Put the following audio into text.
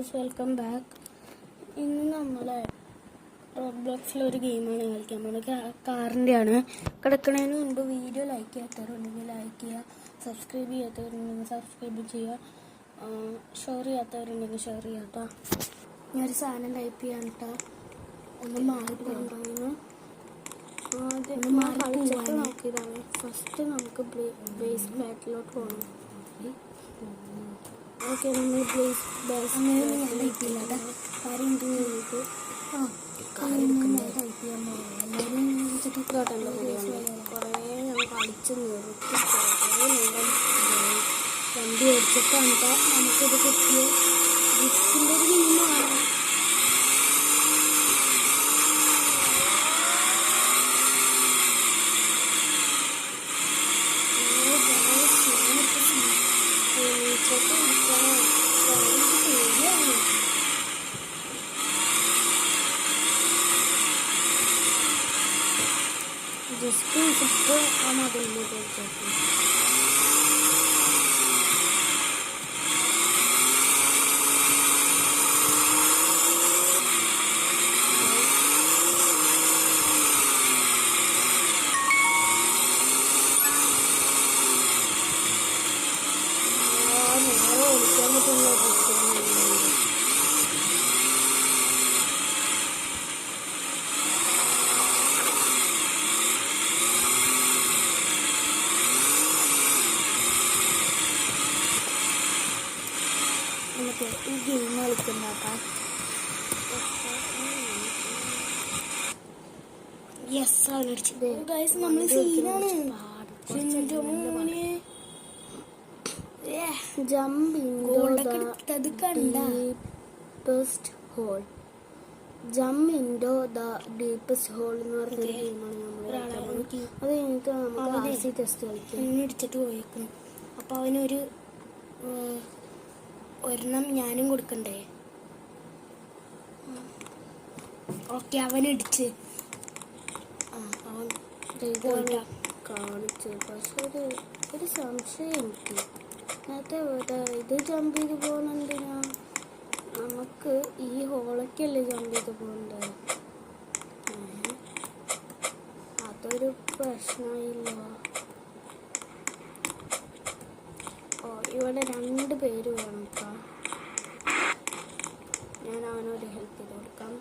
Guys, welcome back. ഇന്ന് നമ്മൾ റോബ്ലോക്സിലൊരു ഗെയിമാണ് കളിക്കാൻ പോകുന്നത്. കാറിൻ്റെ ആണ്. കിടക്കുന്നതിന് മുൻപ് വീഡിയോ ലൈക്ക് ചെയ്യാത്തവരുണ്ടെങ്കിൽ ലൈക്ക് ചെയ്യുക, സബ്സ്ക്രൈബ് ചെയ്യാത്തവരുണ്ടെങ്കിൽ സബ്സ്ക്രൈബ് ചെയ്യുക, ഷെയർ ചെയ്യാത്തവരുണ്ടെങ്കിൽ ഷെയർ ചെയ്യാം കേട്ടോ. ഞാനൊരു സാധനം ടൈപ്പ് ചെയ്യാൻ കേട്ടോ. ഒന്ന് മാറിപ്പോയിട്ടുണ്ടായിരുന്നു. നോക്കിയതാണ്. ഫസ്റ്റ് നമുക്ക് ബേസ് ബാറ്റിലോട്ട് പോകണം. ഓക്കെ, നമ്മൾ പ്ലേസ് ബേസ് ടൈപ്പില്ല കാര്യം നമുക്ക് ടൈപ്പ് ചെയ്യാൻ പോകുന്നത്. കുറേ ഞങ്ങൾ കളിച്ച് നിർത്തി വണ്ടി ഓടിച്ചിട്ടാണ് നമുക്കിത് കിട്ടിയ ഗിഫ്റ്റിൻ്റെ ഒരു ഗെയിമാണ്. ജസ്റ്റ് ഇപ്പോൾ ആ മതിലിലേക്ക് വെച്ചേക്കും. നേരെ ഓടിക്കാൻ പറ്റുന്ന നമുക്ക് ഈ ഗെയിം കളിക്കുന്നേക്കാം. യെസ്, അവനടിച്ചത് ഗൈസ്. നമ്മൾ സീനാണ്. Jump into the deepest hole എന്ന് പറഞ്ഞൊരു ഗെയിമാണ് നമ്മൾ. അത് കഴിഞ്ഞിട്ട് നമുക്ക് ആർസി ടെസ്റ്റ് കളിക്കാം. ഇടിച്ചിട്ട് പോയേക്കും. അപ്പോൾ അവനൊരു ഒരെണ്ണം ഞാനും കൊടുക്കണ്ടേ? ഓക്കെ, അവനടിച്ച് അവൻ കാണിച്ചു. പക്ഷെ ഒരു സംശയം എനിക്ക്. നേരത്തെ ഇത് ജമ്പ് ചെയ്ത് പോകുന്നെന്തിനാ? നമുക്ക് ഈ ഹോളൊക്കെയല്ലേ ജമ്പ് ചെയ്ത് പോകണ്ടേ? അതൊരു പ്രശ്നമില്ല. ഇവിടെ 2 പേര് വേണം കേട്ടോ. ഞാൻ അവനോട് ഹെൽപ്പ് ചെയ്ത് കൊടുക്കാം.